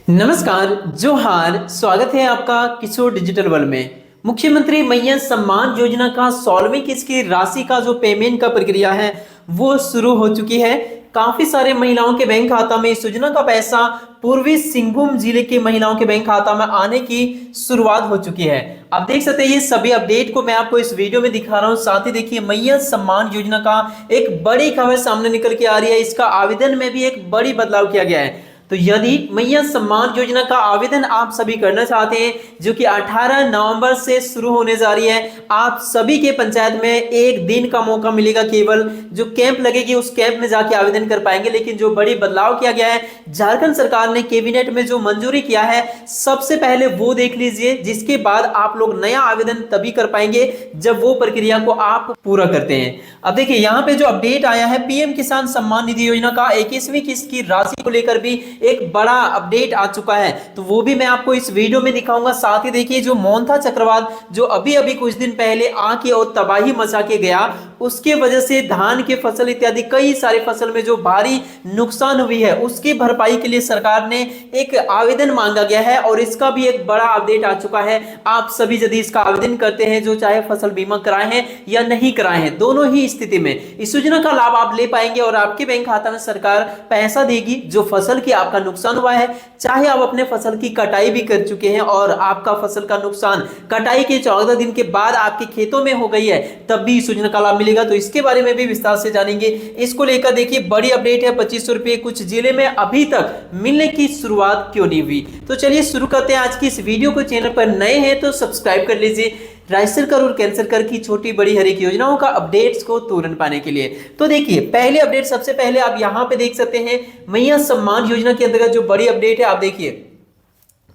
नमस्कार, जोहार। स्वागत है आपका किशोर डिजिटल वर्ल्ड में। मुख्यमंत्री मैया सम्मान योजना का 16वीं किस्त की राशि का जो पेमेंट का प्रक्रिया है वो शुरू हो चुकी है। काफी सारे महिलाओं के बैंक खाता में इस योजना का पैसा पूर्वी सिंहभूम जिले के महिलाओं के बैंक खाता में आने की शुरुआत हो चुकी है। आप देख सकते हैं ये सभी अपडेट को मैं आपको इस वीडियो में दिखा रहा हूं। साथ ही देखिए मैया सम्मान योजना का एक बड़ी खबर सामने निकल के आ रही है। इसका आवेदन में भी एक बड़ी बदलाव किया गया है। तो यदि मैया सम्मान योजना का आवेदन आप सभी करना चाहते हैं जो कि 18 नवंबर से शुरू होने जा रही है, आप सभी के पंचायत में एक दिन का मौका मिलेगा। केवल जो कैंप लगेगी उस कैंप में जाके आवेदन कर पाएंगे। लेकिन जो बड़ी बदलाव किया गया है, झारखंड सरकार ने कैबिनेट में जो मंजूरी किया है सबसे पहले वो देख लीजिए, जिसके बाद आप लोग नया आवेदन तभी कर पाएंगे जब वो प्रक्रिया को आप पूरा करते हैं। अब देखिए यहाँ पे जो अपडेट आया है, पीएम किसान सम्मान निधि योजना का 21वीं किस्त की राशि को लेकर भी एक बड़ा अपडेट आ चुका है, तो वो भी मैं आपको इस वीडियो में दिखाऊंगा। साथ ही देखिए जो मोंथा चक्रवात जो अभी अभी कुछ दिन पहले आके और तबाही मचा के गया, उसके वजह से धान के फसल इत्यादि कई सारे फसल में जो भारी नुकसान हुई है उसकी भरपाई के लिए सरकार ने एक आवेदन मांगा गया है और इसका भी एक बड़ा अपडेट आ चुका है। आप सभी यदि इसका आवेदन करते हैं, जो चाहे फसल बीमा कराए हैं या नहीं कराए हैं, दोनों ही स्थिति में इस योजना का लाभ आप ले पाएंगे और आपके बैंक खाता में सरकार पैसा देगी जो फसल की आपका नुकसान हुआ है। चाहे आप अपने फसल की कटाई भी कर चुके हैं और आपका फसल का नुकसान कटाई के 14 दिन के बाद आपके खेतों में हो गई है, तब भी इस योजना का लाभ मिलेगा। तो इसके बारे में भी विस्तार से जानेंगे। इसको लेकर देखिए बड़ी अपडेट है, 2500 रुपए कुछ जिले में अभी तक मिलने की शुरुआत क्यों नहीं हुई। तो चलिए शुरू करते हैं आज की इस वीडियो को। चैनल पर नए हैं तो सब्सक्राइब कर लीजिए राज्य सरकार और केंद्र सरकार की छोटी बड़ी हर एक योजनाओं का अपडेट्स को तुरंत पाने के लिए। तो देखिए पहले अपडेट सबसे पहले आप यहां पे देख सकते हैं मैया सम्मान योजना के अंतर्गत जो बड़ी अपडेट है। आप देखिए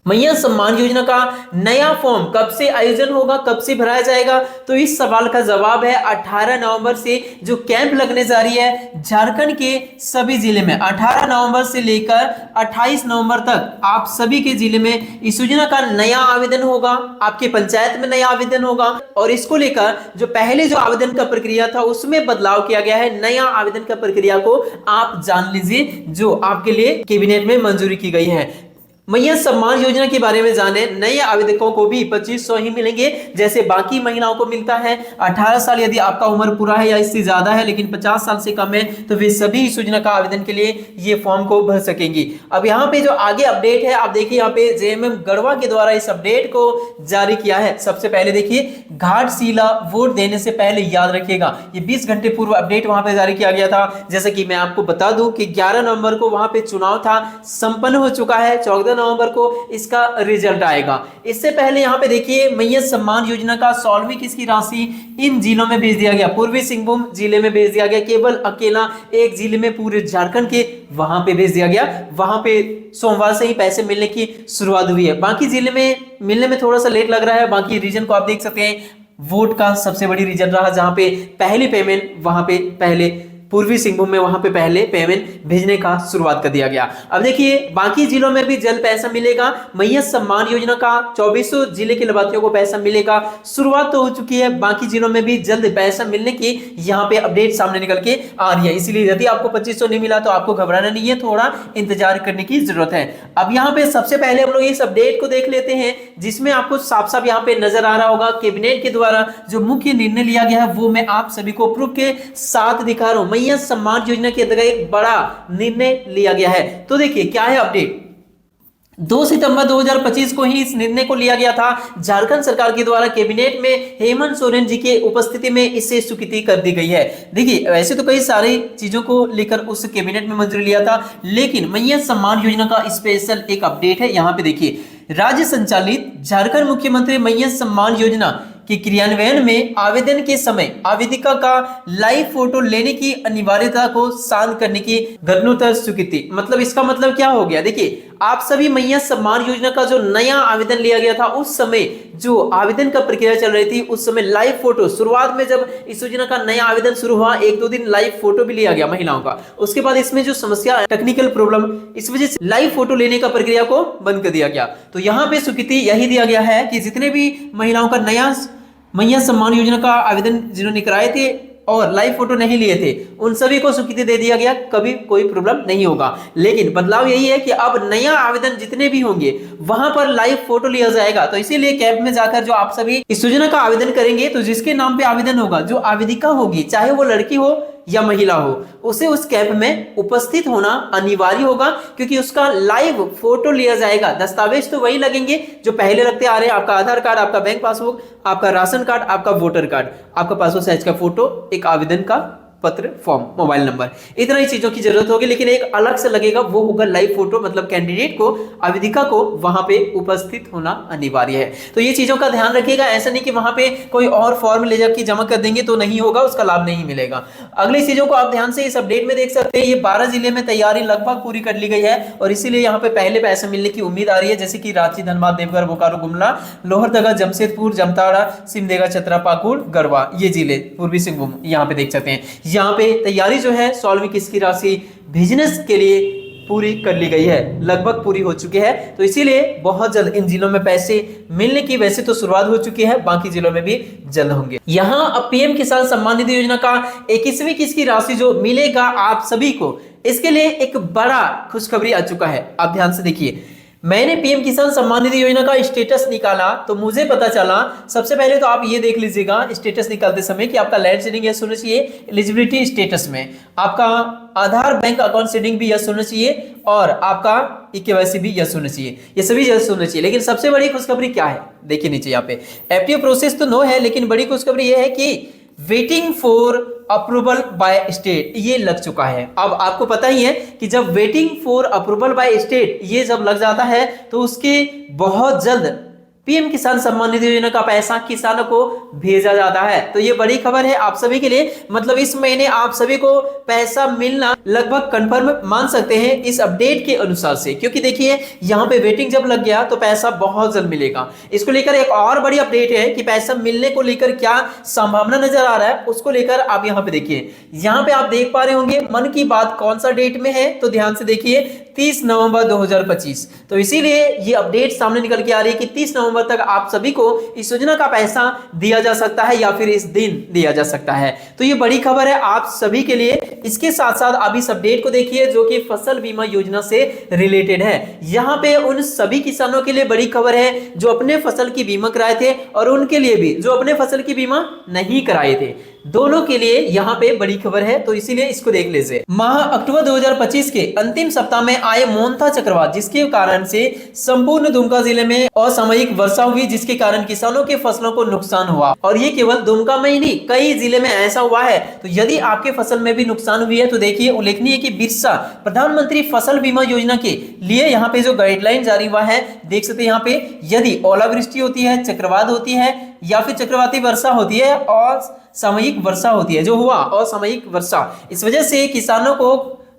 मैया सम्मान योजना का नया फॉर्म कब से आयोजन होगा, कब से भराया जाएगा, तो इस सवाल का जवाब है 18 नवंबर से जो कैंप लगने जा रही है झारखंड के सभी जिले में। 18 नवंबर से लेकर 28 नवंबर तक आप सभी के जिले में इस योजना का नया आवेदन होगा, आपके पंचायत में नया आवेदन होगा। और इसको लेकर जो पहले जो आवेदन का प्रक्रिया था उसमें बदलाव किया गया है। नया आवेदन का प्रक्रिया को आप जान लीजिए जो आपके लिए कैबिनेट में मंजूरी की गई है। मैया सम्मान योजना के बारे में जाने, नए आवेदकों को भी 2500 ही मिलेंगे जैसे बाकी महिलाओं को मिलता है। 18 साल यदि आपका उम्र पूरा है या इससे ज्यादा है लेकिन 50 साल से कम है तो वे सभी इस योजना का आवेदन के लिए ये फॉर्म को भर सकेंगी। अब यहाँ पे जो आगे अपडेट है, आप देखिए यहाँ पे जेएमएम गढ़वा के द्वारा इस अपडेट को जारी किया है। सबसे पहले देखिए घाटशिला वोट देने से पहले याद रखिएगा, ये 20 घंटे पूर्व अपडेट वहां पे जारी किया गया था। जैसा कि मैं आपको बता दूं कि 11 नवंबर को वहां पे चुनाव था, संपन्न हो चुका है। 14 नवंबर को इसका रिजल्ट आएगा। इससे पहले यहां पे देखिए मैया सम्मान योजना का 16वीं किस्त की राशि इन जिलों में भेज दिया गया। पूर्वी सिंहभूम जिले में भेज दिया गया, केवल अकेला एक जिले में पूरे झारखंड के वहां पे भेज दिया गया। वहां पे सोमवार से ही पैसे मिलने की शुरुआत हुई है। बाकी जिले में मिलने में थोड़ा सा लेट लग रहा है। बाकी रीजन को आप देख सकते हैं, वोट का सबसे बड़ी रीजन रहा जहां पे पहली पेमेंट वहां पे पहले पूर्वी सिंहभूम में वहां पे पहले पेमेंट भेजने का शुरुआत कर दिया गया। अब देखिए बाकी जिलों में भी जल्द पैसा मिलेगा। मैया सम्मान योजना का 2400 जिले के लाभार्थियों को पैसा मिलेगा। शुरुआत तो हो चुकी है, बाकी जिलों में भी जल्द पैसा मिलने की यहाँ पे अपडेट सामने निकल के आ रही है। इसलिए यदि आपको 2500 नहीं मिला तो आपको घबराना नहीं है, थोड़ा इंतजार करने की जरूरत है। अब यहाँ पे सबसे पहले हम लोग इस अपडेट को देख लेते हैं जिसमें आपको साफ साफ यहाँ पे नजर आ रहा होगा कैबिनेट के द्वारा जो मुख्य निर्णय लिया गया है वो मैं आप सभी को प्रूफ के साथ दिखा रहा हूं। मैया सम्मान योजना के अंतर्गत एक बड़ा निर्णय लिया गया है। तो देखिए क्या है अपडेट। 2 सितंबर 2025 को ही इस निर्णय को लिया गया था झारखंड सरकार के द्वारा। कैबिनेट में हेमंत सोरेन जी के उपस्थिति में इसे स्वीकृति कर दी गई है। देखिए वैसे तो कई सारी चीजों को लेकर उस कैबिनेट में मंजूरी लिया था, लेकिन मैया सम्मान योजना का स्पेशल एक अपडेट है। यहाँ पे देखिए राज्य संचालित झारखंड मुख्यमंत्री मैया सम्मान योजना कि क्रियान्वयन में आवेदन के समय आवेदिका का लाइव फोटो लेने की अनिवार्यता को शांत करने की गणोत्तर स्वीकृति। मतलब इसका मतलब क्या हो गया, देखिए आप सभी मैया सम्मान योजना का जो नया आवेदन लिया गया था उस समय जो आवेदन का प्रक्रिया चल रही थी उस समय लाइव फोटो, शुरुआत में जब इस योजना का नया आवेदन शुरू हुआ 1-2 दिन लाइव फोटो भी लिया गया महिलाओं का। उसके बाद इसमें जो समस्या टेक्निकल प्रॉब्लम, इस वजह से लाइव फोटो लेने का प्रक्रिया को बंद कर दिया गया। तो यहाँ पे स्वीकृति यही दिया गया है कि जितने भी महिलाओं का नया मैया सम्मान योजना का आवेदन जिन्होंने कराए थे और लाइव फोटो नहीं लिए थे उन सभी को स्वीकृति दे दिया गया, कभी कोई प्रॉब्लम नहीं होगा। लेकिन बदलाव यही है कि अब नया आवेदन जितने भी होंगे वहां पर लाइव फोटो लिया जाएगा। तो इसीलिए कैंप में जाकर जो आप सभी इस योजना का आवेदन करेंगे तो जिसके नाम पे आवेदन होगा, जो आवेदिका होगी, चाहे वो लड़की हो या महिला हो, उसे उस कैंप में उपस्थित होना अनिवार्य होगा, क्योंकि उसका लाइव फोटो लिया जाएगा। दस्तावेज तो वही लगेंगे जो पहले लगते आ रहे हैं, आपका आधार कार्ड, आपका बैंक पासबुक, आपका राशन कार्ड, आपका वोटर कार्ड, आपका पासपोर्ट साइज का फोटो, एक आवेदन का पत्र, फॉर्म, मोबाइल नंबर, इतना ही चीजों की जरूरत होगी। लेकिन एक अलग से लगेगा, वो होगा लाइव फोटो, मतलब कैंडिडेट को, आवेदिका को वहां पे उपस्थित होना अनिवार्य है। तो ये चीजों का ध्यान रखिएगा। ऐसा नहीं कि वहां पे कोई और फॉर्म ले जाकर जमा कर देंगे तो नहीं होगा, उसका लाभ नहीं मिलेगा। अगली चीजों को आप ध्यान से इस अपडेट में देख सकते हैं। ये 12 जिले में तैयारी लगभग पूरी कर ली गई है और इसीलिए यहाँ पे पहले पैसे मिलने की उम्मीद आ रही है, जैसे कि रांची, धनबाद, देवघर, बोकारो, गुमला, लोहरदगा, जमशेदपुर, जामताड़ा, सिमडेगा, चतरा, पाकुड़, गढ़वा, ये जिले पूर्वी सिंहभूम यहाँ पे देख सकते हैं। यहाँ पे तैयारी जो है 16वीं किस्त की राशि बिजनेस के लिए पूरी कर ली गई है, लगभग पूरी हो चुकी है। तो इसीलिए बहुत जल्द इन जिलों में पैसे मिलने की वैसे तो शुरुआत हो चुकी है, बाकी जिलों में भी जल्द होंगे। यहां अब पीएम किसान सम्मान निधि योजना का 21वीं किस्त की राशि जो मिलेगा आप सभी को, इसके लिए एक बड़ा खुशखबरी आ चुका है। आप ध्यान से देखिए, मैंने पीएम किसान सम्मान निधि योजना का स्टेटस निकाला तो मुझे पता चला, सबसे पहले तो आप ये देख लीजिएगा स्टेटस निकालते समय कि आपका लैंड सीडिंग यस होना चाहिए, एलिजिबिलिटी स्टेटस में आपका आधार बैंक अकाउंट सीडिंग भी यस होना चाहिए और आपका केवाईसी भी यस होना चाहिए, ये सभी यस होना चाहिए। लेकिन सबसे बड़ी खुशखबरी क्या है, देखिए नीचे यहाँ पे एफटीओ प्रोसेस तो नो है, लेकिन बड़ी खुशखबरी ये है कि waiting for approval by state ये लग चुका है। अब आपको पता ही है कि जब waiting for approval by state ये जब लग जाता है तो उसके बहुत जल्द पीएम किसान सम्मान निधि योजना का पैसा किसानों को भेजा जाता है। तो ये बड़ी खबर है आप सभी के लिए, मतलब इस महीने आप सभी को पैसा मिलना लगभग कंफर्म मान सकते हैं इस अपडेट के अनुसार से, क्योंकि देखिए यहाँ पे वेटिंग जब लग गया तो पैसा बहुत जल्द मिलेगा। इसको लेकर एक और बड़ी अपडेट है कि पैसा मिलने को लेकर क्या संभावना नजर आ रहा है, उसको लेकर आप यहाँ पे देखिए। यहाँ पे आप देख पा रहे होंगे मन की बात कौन सा डेट में है, तो ध्यान से देखिए 30 नवंबर 2025। तो इसीलिए ये अपडेट सामने निकल के आ रही है कि 30 नवंबर तक आप सभी को इस योजना का पैसा दिया जा सकता है या फिर इस दिन दिया जा सकता है। तो ये बड़ी खबर है आप सभी के लिए। इसके साथ साथ आप इस अपडेट को देखिए जो कि फसल बीमा योजना से रिलेटेड है। यहाँ पे उन सभी किसानों के लिए बड़ी खबर है जो अपने फसल की बीमा कराए थे और उनके लिए भी जो अपने फसल की बीमा नहीं कराए थे, दोनों के लिए यहाँ पे बड़ी खबर है। तो इसीलिए इसको देख लीजिए। माह अक्टूबर 2025 के अंतिम सप्ताह में आए मोन्था चक्रवात जिसके कारण से संपूर्ण दुमका जिले में असामयिक वर्षा हुई, जिसके कारण किसानों के फसलों को नुकसान हुआ। और ये केवल दुमका में ही नहीं, कई जिले में ऐसा हुआ है। तो यदि आपके फसल में भी नुकसान हुई है तो देखिए उल्लेखनीय कि बिरसा प्रधानमंत्री फसल बीमा योजना के लिए यहाँ पे जो गाइडलाइन जारी हुआ है, देख सकते हैं यहाँ पे यदि ओलावृष्टि होती है, चक्रवात होती है या फिर चक्रवाती वर्षा होती है और सामयिक वर्षा होती है, जो हुआ असामयिक वर्षा, इस वजह से किसानों को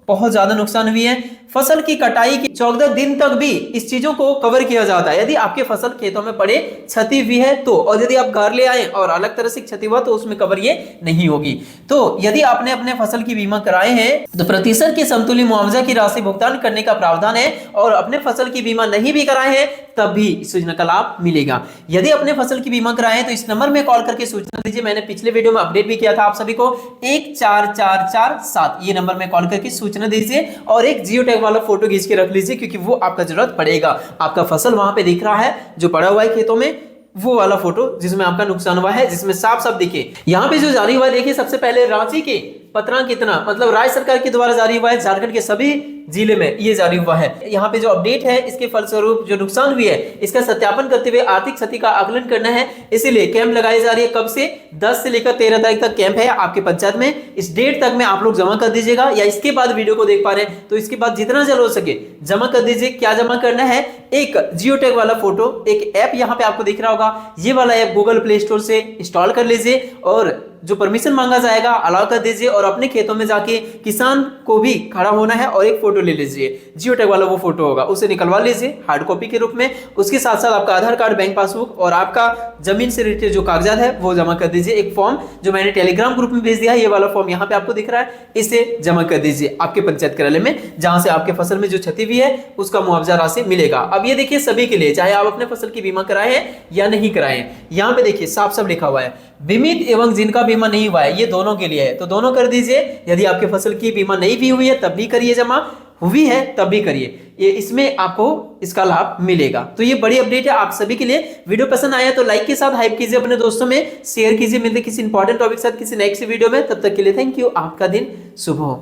बहुत ज्यादा नुकसान हुई है। फसल की कटाई की 14 दिन तक भी इस चीजों को कवर किया जाता है। यदि आपके फसल खेतों में पड़े क्षति हुई है तो, और यदि आप घर ले आए और अलग तरह से क्षति हुआ तो उसमें कवर ये नहीं होगी। तो यदि आपने अपने फसल की बीमा कराए हैं तो प्रतिशत के समतुल्य मुआवजा की राशि भुगतान करने का प्रावधान है, और अपने फसल की बीमा नहीं भी कराए हैं तब भी इस योजना का लाभ मिलेगा। यदि अपने फसल की बीमा कराए हैं तो इस नंबर में कॉल करके सूचना दीजिए। मैंने पिछले वीडियो में अपडेट भी किया था आप सभी को, 14447 ये नंबर में कॉल करके सूचना दीजिए और एक जियो टैग वाला फोटो खींच के रख लीजिए, क्योंकि वो आपका जरूरत पड़ेगा। आपका फसल वहां पे दिख रहा है जो पड़ा हुआ है खेतों में, वो वाला फोटो जिसमें आपका नुकसान हुआ है, जिसमें साफ साफ दिखे। यहाँ पे जो जारी हुआ है देखिए, सबसे पहले रांची के पत्रांक कितना, मतलब राज्य सरकार के द्वारा जारी हुआ है, झारखंड के सभी जिले में ये जारी हुआ है। यहाँ पे जो अपडेट है इसके फलस्वरूप जो नुकसान हुई है इसका सत्यापन करते हुए आर्थिक क्षति का आकलन करना है, इसीलिए कैंप लगाई जा रही है। कब से? 10 से लेकर 13 तारीख तक कैंप है आपके पंचायत में। इस डेट तक में आप लोग जमा कर दीजिएगा, या इसके बाद वीडियो को देख पा रहे हैं तो इसके बाद जितना जल्द हो सके जमा कर दीजिए। क्या जमा करना है? एक जियो टैग वाला फोटो, एक ऐप यहाँ पे आपको दिख रहा होगा, ये वाला ऐप गूगल प्ले स्टोर से इंस्टॉल कर लीजिए और जो परमिशन मांगा जाएगा अलाउ कर दीजिए, और अपने खेतों में जाके किसान को भी खड़ा होना है और एक फोटो फोटो ले लीजिए, जियो टैग वाला वो फोटो होगा उसे निकलवा लीजिए हार्ड कॉपी के रूप में। उसके साथ साथ आपका आधार कार्ड, बैंक पासबुक और आपका जमीन से रिलेटेड जो कागजात है वो जमा कर दीजिए। एक फॉर्म जो मैंने टेलीग्राम ग्रुप में भेज दिया है, ये वाला फॉर्म यहाँ पे आपको दिख रहा है, इसे जमा कर दीजिए आपके पंचायत कार्यालय में, जहां से आपके फसल में जो क्षति हुई है उसका मुआवजा राशि मिलेगा। अब ये देखिए सभी के लिए, चाहे आप अपने फसल की बीमा कराए हैं या नहीं कराए हैं, यहाँ पे देखिए साफ साफ लिखा हुआ है बीमित एवं जिनका बीमा नहीं हुआ है, ये दोनों के लिए है, तो दोनों कर दीजिए। यदि आपके फसल की बीमा नहीं भी हुई है तब भी करिए जमा, हुई है तब भी करिए, ये इसमें आपको इसका लाभ मिलेगा। तो ये बड़ी अपडेट है आप सभी के लिए। वीडियो पसंद आया तो लाइक के साथ हाइप कीजिए, अपने दोस्तों में शेयर कीजिए। मिलते किसी इंपॉर्टेंट टॉपिक के साथ किसी नेक्स्ट वीडियो में, तब तक के लिए थैंक यू। आपका दिन शुभ हो।